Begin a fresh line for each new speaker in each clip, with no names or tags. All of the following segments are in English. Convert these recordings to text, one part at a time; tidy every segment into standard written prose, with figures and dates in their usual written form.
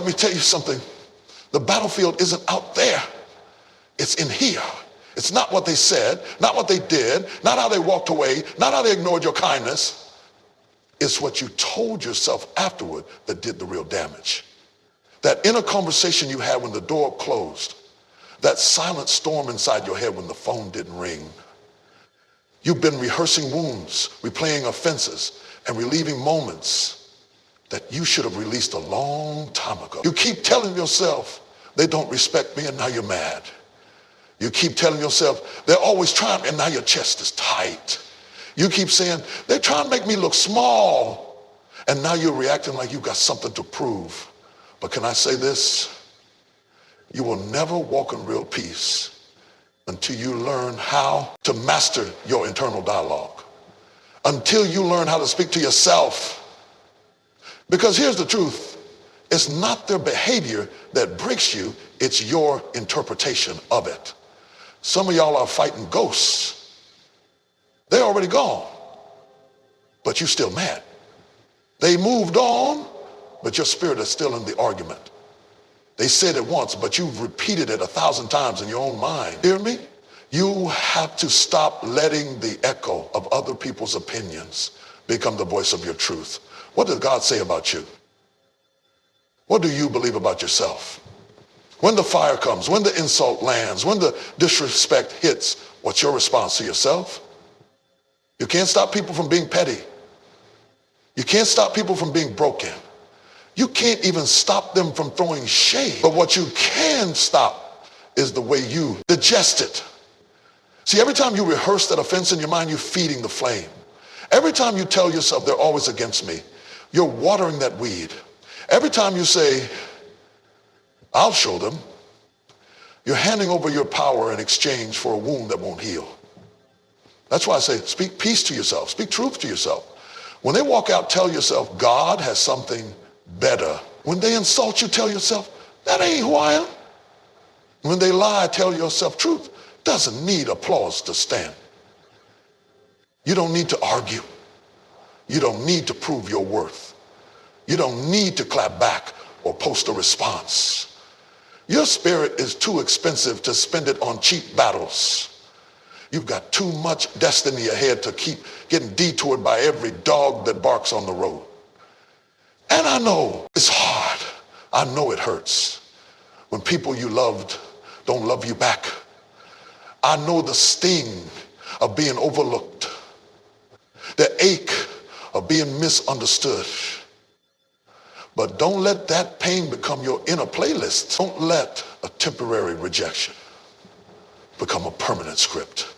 Let me tell you something. The battlefield isn't out there. It's in here. It's not what they said, not what they did, not how they walked away, not how they ignored your kindness. It's what you told yourself afterward that did the real damage. That inner conversation you had when the door closed, that silent storm inside your head when the phone didn't ring. You've been rehearsing wounds, replaying offenses, and relieving moments that you should have released a long time ago. You keep telling yourself, they don't respect me, and now you're mad. You keep telling yourself, they're always trying, and now your chest is tight. You keep saying, they're trying to make me look small, and now you're reacting like you've got something to prove. But can I say this? You will never walk in real peace until you learn how to master your internal dialogue, until you learn how to speak to yourself. Because here's the truth. It's not their behavior that breaks you. It's your interpretation of it. Some of y'all are fighting ghosts. They're already gone, but you're still mad. They moved on, but your spirit is still in the argument. They said it once, but you've repeated it 1,000 times in your own mind. Hear me? You have to stop letting the echo of other people's opinions become the voice of your truth. What does God say about you? What do you believe about yourself? When the fire comes, when the insult lands, when the disrespect hits, what's your response to yourself? You can't stop people from being petty. You can't stop people from being broken. You can't even stop them from throwing shade. But what you can stop is the way you digest it. See, every time you rehearse that offense in your mind, you're feeding the flame. Every time you tell yourself they're always against me, you're watering that weed. Every time you say, I'll show them, you're handing over your power in exchange for a wound that won't heal. That's why I say, speak peace to yourself. Speak truth to yourself. When they walk out, tell yourself, God has something better. When they insult you, tell yourself, that ain't who I am. When they lie, tell yourself, truth doesn't need applause to stand. You don't need to argue. You don't need to prove your worth. You don't need to clap back or post a response. Your spirit is too expensive to spend it on cheap battles. You've got too much destiny ahead to keep getting detoured by every dog that barks on the road. And I know it's hard. I know it hurts when people you loved don't love you back. I know the sting of being overlooked, the ache of being misunderstood. But don't let that pain become your inner playlist. Don't let a temporary rejection become a permanent script.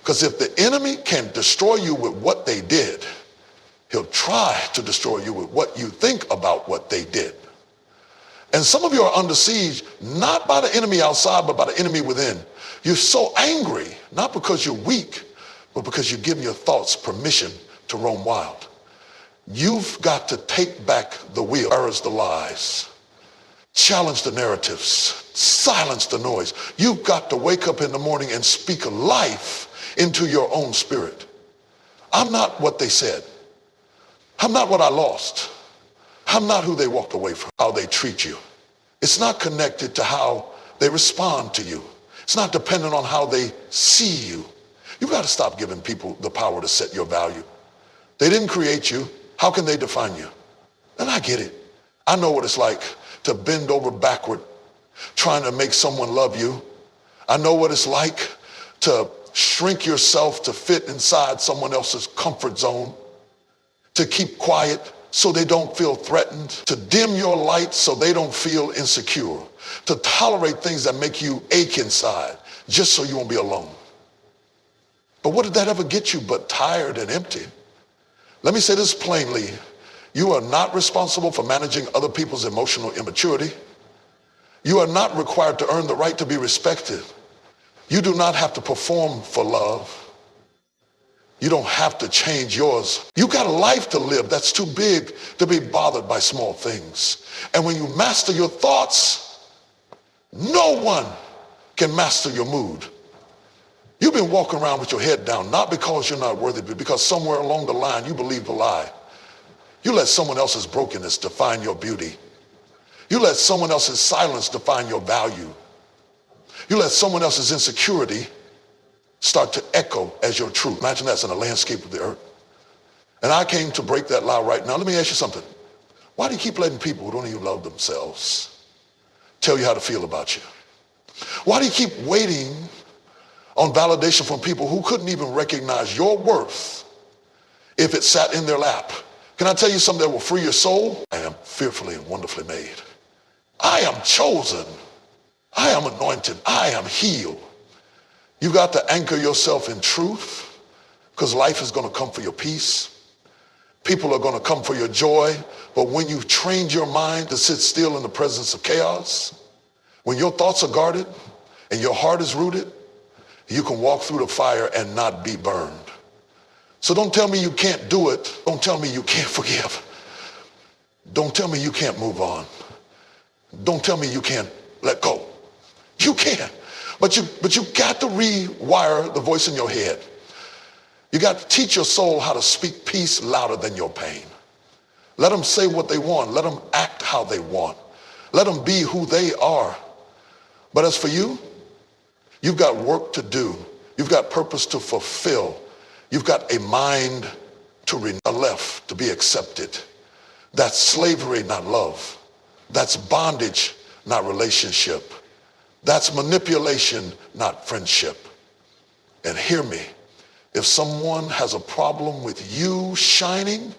Because if the enemy can destroy you with what they did, he'll try to destroy you with what you think about what they did. And some of you are under siege, not by the enemy outside, but by the enemy within. You're so angry, not because you're weak, but because you give your thoughts permission to roam wild. You've got to take back the wheel, errors the lies, challenge the narratives, silence the noise. You've got to wake up in the morning and speak life into your own spirit. I'm not what they said. I'm not what I lost. I'm not who they walked away from, how they treat you. It's not connected to how they respond to you. It's not dependent on how they see you. You've got to stop giving people the power to set your value. They didn't create you. How can they define you? And I get it. I know what it's like to bend over backward trying to make someone love you. I know what it's like to shrink yourself to fit inside someone else's comfort zone, to keep quiet so they don't feel threatened, to dim your light so they don't feel insecure, to tolerate things that make you ache inside just so you won't be alone. But what did that ever get you but tired and empty? Let me say this plainly. You are not responsible for managing other people's emotional immaturity. You are not required to earn the right to be respected. You do not have to perform for love. You don't have to change yours. You got a life to live that's too big to be bothered by small things. And when you master your thoughts, no one can master your mood. You've been walking around with your head down, not because you're not worthy, but because somewhere along the line you believe the lie. You let someone else's brokenness define your beauty. You let someone else's silence define your value. You let someone else's insecurity start to echo as your truth. Imagine that's in a landscape of the earth. And I came to break that lie right now. Let me ask you something. Why do you keep letting people who don't even love themselves tell you how to feel about you? Why do you keep waiting on validation from people who couldn't even recognize your worth if it sat in their lap? Can I tell you something that will free your soul? I am fearfully and wonderfully made. I am chosen. I am anointed. I am healed. You got to anchor yourself in truth, because life is going to come for your peace. People are going to come for your joy. But when you've trained your mind to sit still in the presence of chaos, when your thoughts are guarded and your heart is rooted, you can walk through the fire and not be burned. So don't tell me you can't do it. Don't tell me you can't forgive. Don't tell me you can't move on. Don't tell me you can't let go. You can. But you got to rewire the voice in your head. You got to teach your soul how to speak peace louder than your pain. Let them say what they want. Let them act how they want. Let them be who they are. But as for you, you've got work to do. You've got purpose to fulfill. You've got a mind to renew, a left to be accepted. That's slavery, not love. That's bondage, not relationship. That's manipulation, not friendship. And hear me, if someone has a problem with you shining,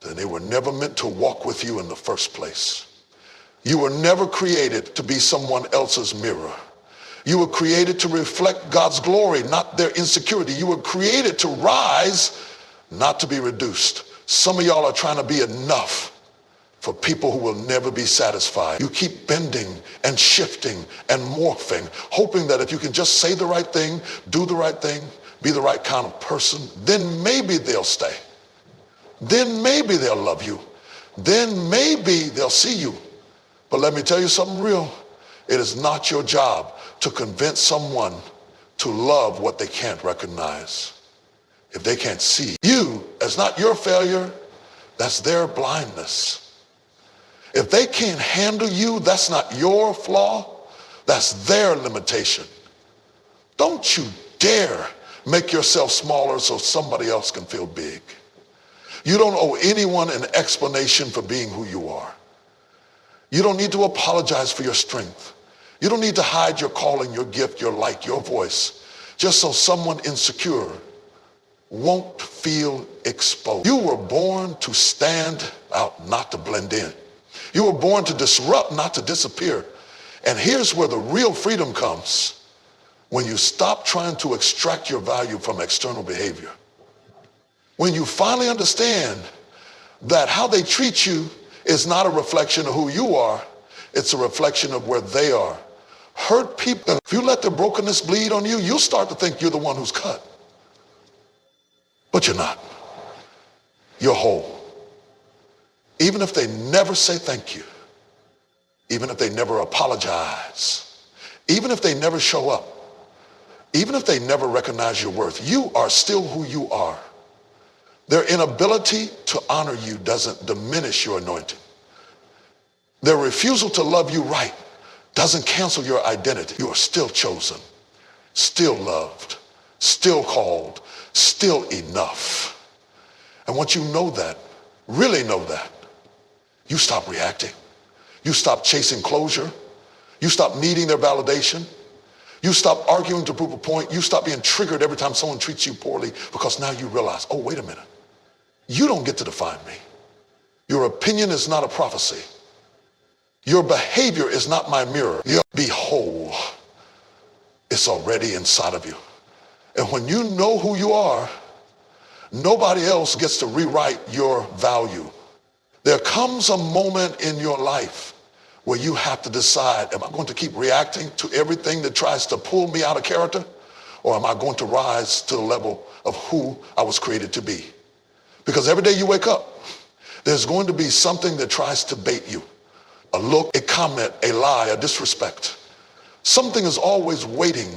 then they were never meant to walk with you in the first place. You were never created to be someone else's mirror. You were created to reflect God's glory, not their insecurity. You were created to rise, not to be reduced. Some of y'all are trying to be enough for people who will never be satisfied. You keep bending and shifting and morphing, hoping that if you can just say the right thing, do the right thing, be the right kind of person, then maybe they'll stay. Then maybe they'll love you. Then maybe they'll see you. But let me tell you something real. It is not your job to convince someone to love what they can't recognize. If they can't see you, it's not your failure, that's their blindness. If they can't handle you, that's not your flaw, that's their limitation. Don't you dare make yourself smaller so somebody else can feel big. You don't owe anyone an explanation for being who you are. You don't need to apologize for your strength. You don't need to hide your calling, your gift, your light, your voice, just so someone insecure won't feel exposed. You were born to stand out, not to blend in. You were born to disrupt, not to disappear. And here's where the real freedom comes: when you stop trying to extract your value from external behavior. When you finally understand that how they treat you is not a reflection of who you are, it's a reflection of where they are. Hurt people, if you let their brokenness bleed on you, you'll start to think you're the one who's cut. But you're not. You're whole. Even if they never say thank you, even if they never apologize, even if they never show up, even if they never recognize your worth, you are still who you are. Their inability to honor you doesn't diminish your anointing. Their refusal to love you right doesn't cancel your identity. You are still chosen, still loved, still called, still enough. And once you know that, really know that, you stop reacting. You stop chasing closure. You stop needing their validation. You stop arguing to prove a point. You stop being triggered every time someone treats you poorly, because now you realize, oh, wait a minute. You don't get to define me. Your opinion is not a prophecy. Your behavior is not my mirror. Be whole. It's already inside of you. And when you know who you are, nobody else gets to rewrite your value. There comes a moment in your life where you have to decide, am I going to keep reacting to everything that tries to pull me out of character? Or am I going to rise to the level of who I was created to be? Because every day you wake up, there's going to be something that tries to bait you. A look, a comment, a lie, a disrespect. Something is always waiting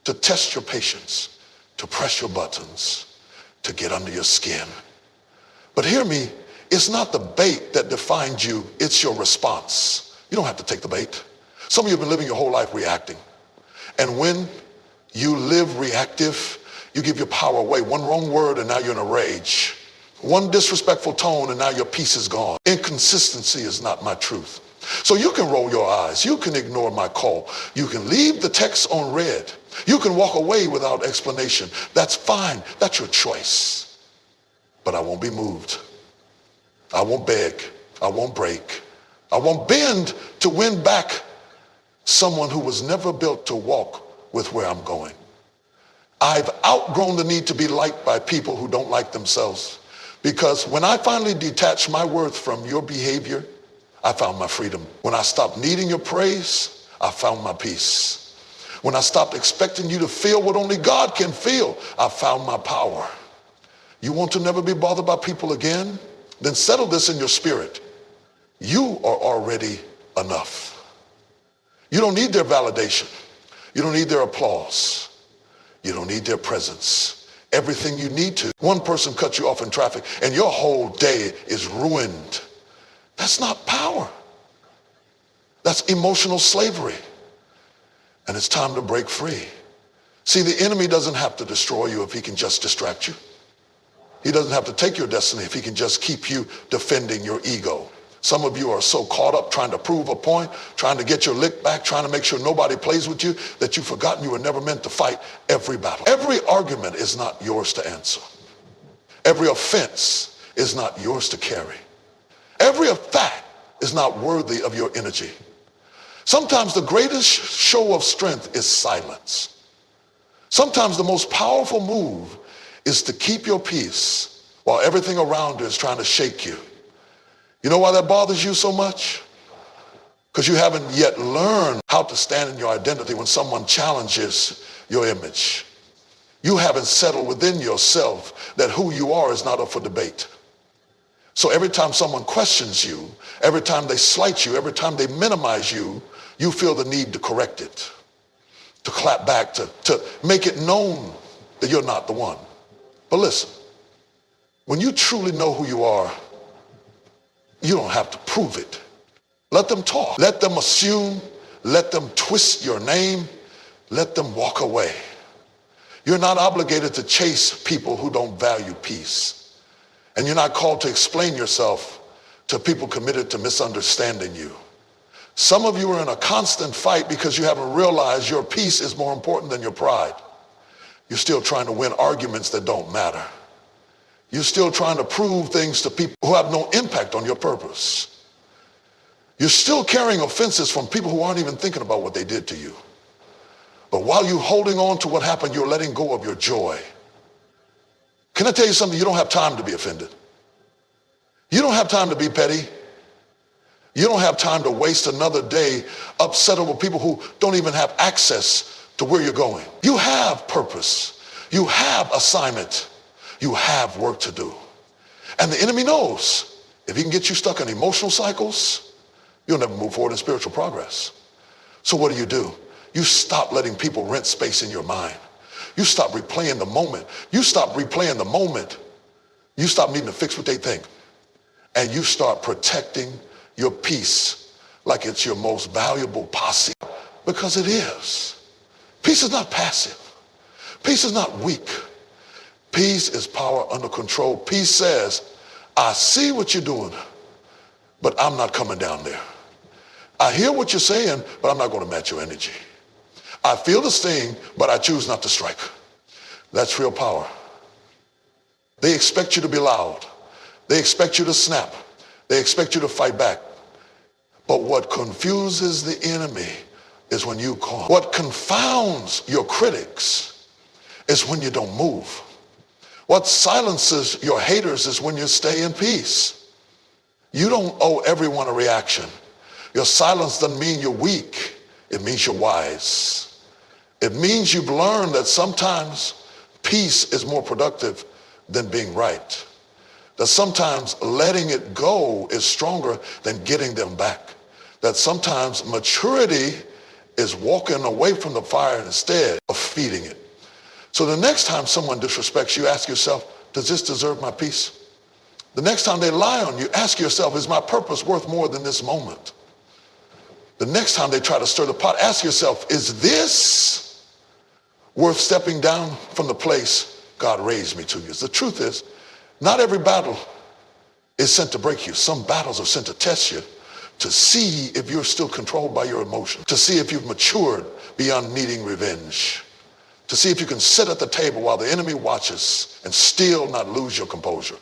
to test your patience, to press your buttons, to get under your skin. But hear me, it's not the bait that defines you, it's your response. You don't have to take the bait. Some of you have been living your whole life reacting. And when you live reactive, you give your power away. One wrong word and now you're in a rage. One disrespectful tone and now your peace is gone. Inconsistency is not my truth. So you can roll your eyes. You can ignore my call. You can leave the text on red. You can walk away without explanation. That's fine. That's your choice. But I won't be moved. I won't beg. I won't break. I won't bend to win back someone who was never built to walk with where I'm going. I've outgrown the need to be liked by people who don't like themselves, because when I finally detach my worth from your behavior, I found my freedom. When I stopped needing your praise, I found my peace. When I stopped expecting you to feel what only God can feel, I found my power. You want to never be bothered by people again? Then settle this in your spirit. You are already enough. You don't need their validation. You don't need their applause. You don't need their presence. Everything you need to. One person cuts you off in traffic and your whole day is ruined. That's not power. That's emotional slavery. And it's time to break free. See, the enemy doesn't have to destroy you if he can just distract you. He doesn't have to take your destiny if he can just keep you defending your ego. Some of you are so caught up trying to prove a point, trying to get your lick back, trying to make sure nobody plays with you, that you've forgotten you were never meant to fight every battle. Every argument is not yours to answer. Every offense is not yours to carry. Every attack is not worthy of your energy. Sometimes the greatest show of strength is silence. Sometimes the most powerful move is to keep your peace while everything around you is trying to shake you. You know why that bothers you so much? Because you haven't yet learned how to stand in your identity when someone challenges your image. You haven't settled within yourself that who you are is not up for debate. So every time someone questions you, every time they slight you, every time they minimize you, you feel the need to correct it, to clap back, to make it known that you're not the one. But listen, when you truly know who you are, you don't have to prove it. Let them talk. Let them assume. Let them twist your name. Let them walk away. You're not obligated to chase people who don't value peace. And you're not called to explain yourself to people committed to misunderstanding you. Some of you are in a constant fight because you haven't realized your peace is more important than your pride. You're still trying to win arguments that don't matter. You're still trying to prove things to people who have no impact on your purpose. You're still carrying offenses from people who aren't even thinking about what they did to you. But while you're holding on to what happened, you're letting go of your joy. Can I tell you something? You don't have time to be offended. You don't have time to be petty. You don't have time to waste another day upset over people who don't even have access to where you're going. You have purpose. You have assignment. You have work to do. And the enemy knows if he can get you stuck in emotional cycles, you'll never move forward in spiritual progress. So what do? You stop letting people rent space in your mind. You stop replaying the moment. You stop replaying the moment. You stop needing to fix what they think. And you start protecting your peace like it's your most valuable posse, because it is. Peace is not passive. Peace is not weak. Peace is power under control. Peace says, I see what you're doing, but I'm not coming down there. I hear what you're saying, but I'm not going to match your energy. I feel the sting, but I choose not to strike. That's real power. They expect you to be loud. They expect you to snap. They expect you to fight back. But what confuses the enemy is when you calm. What confounds your critics is when you don't move. What silences your haters is when you stay in peace. You don't owe everyone a reaction. Your silence doesn't mean you're weak. It means you're wise. It means you've learned that sometimes peace is more productive than being right. That sometimes letting it go is stronger than getting them back. That sometimes maturity is walking away from the fire instead of feeding it. So the next time someone disrespects you, ask yourself, does this deserve my peace? The next time they lie on you, ask yourself, is my purpose worth more than this moment? The next time they try to stir the pot, ask yourself, is this worth stepping down from the place God raised me to? Because the truth is, not every battle is sent to break you. Some battles are sent to test you, to see if you're still controlled by your emotions, to see if you've matured beyond needing revenge, to see if you can sit at the table while the enemy watches and still not lose your composure.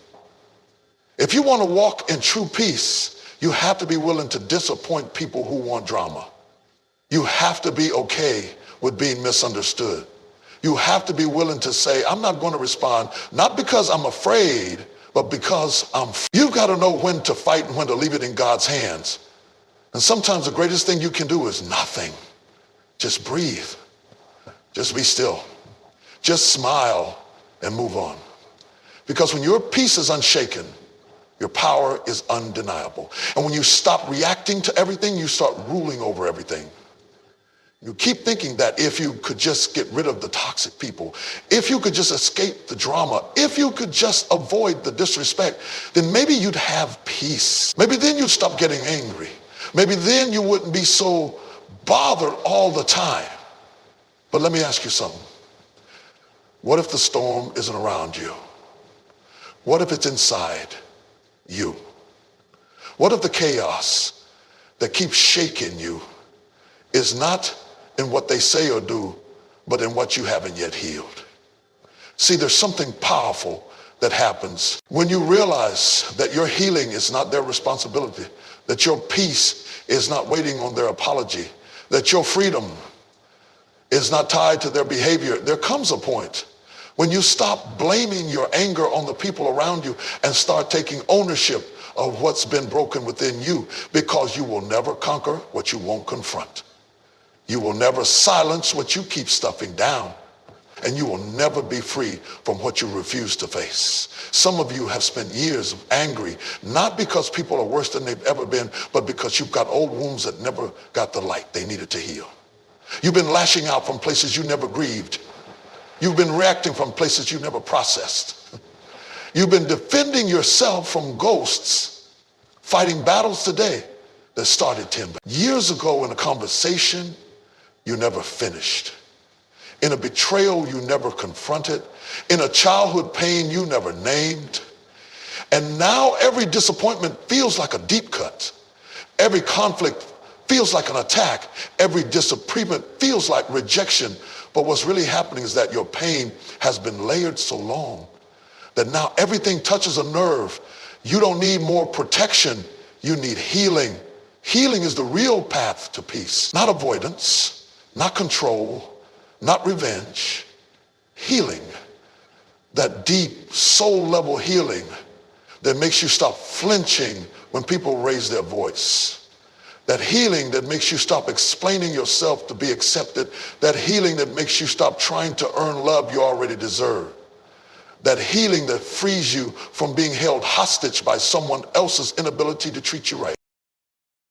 If you want to walk in true peace, you have to be willing to disappoint people who want drama. You have to be okay with being misunderstood. You have to be willing to say, I'm not going to respond, not because I'm afraid, but because you've got to know when to fight and when to leave it in God's hands. And sometimes the greatest thing you can do is nothing. Just breathe. Just be still. Just smile and move on. Because when your peace is unshaken, your power is undeniable. And when you stop reacting to everything, you start ruling over everything. You keep thinking that if you could just get rid of the toxic people, if you could just escape the drama, if you could just avoid the disrespect, then maybe you'd have peace. Maybe then you'd stop getting angry. Maybe then you wouldn't be so bothered all the time. But let me ask you something. What if the storm isn't around you? What if it's inside you? What if the chaos that keeps shaking you is not in what they say or do, but in what you haven't yet healed? See, there's something powerful that happens when you realize that your healing is not their responsibility, that your peace is not waiting on their apology, that your freedom is not tied to their behavior. There comes a point when you stop blaming your anger on the people around you and start taking ownership of what's been broken within you, because you will never conquer what you won't confront. You will never silence what you keep stuffing down. And you will never be free from what you refuse to face. Some of you have spent years angry, not because people are worse than they've ever been, but because you've got old wounds that never got the light they needed to heal. You've been lashing out from places you never grieved. You've been reacting from places you never processed. You've been defending yourself from ghosts, fighting battles today that started 10 years ago in a conversation you never finished, in a betrayal you never confronted, in a childhood pain you never named. And now every disappointment feels like a deep cut. Every conflict feels like an attack. Every disagreement feels like rejection. But what's really happening is that your pain has been layered so long that now everything touches a nerve. You don't need more protection. You need healing. Healing is the real path to peace, not avoidance, not control, not revenge. Healing, that deep soul level healing that makes you stop flinching when people raise their voice. That healing that makes you stop explaining yourself to be accepted. That healing that makes you stop trying to earn love you already deserve. That healing that frees you from being held hostage by someone else's inability to treat you right.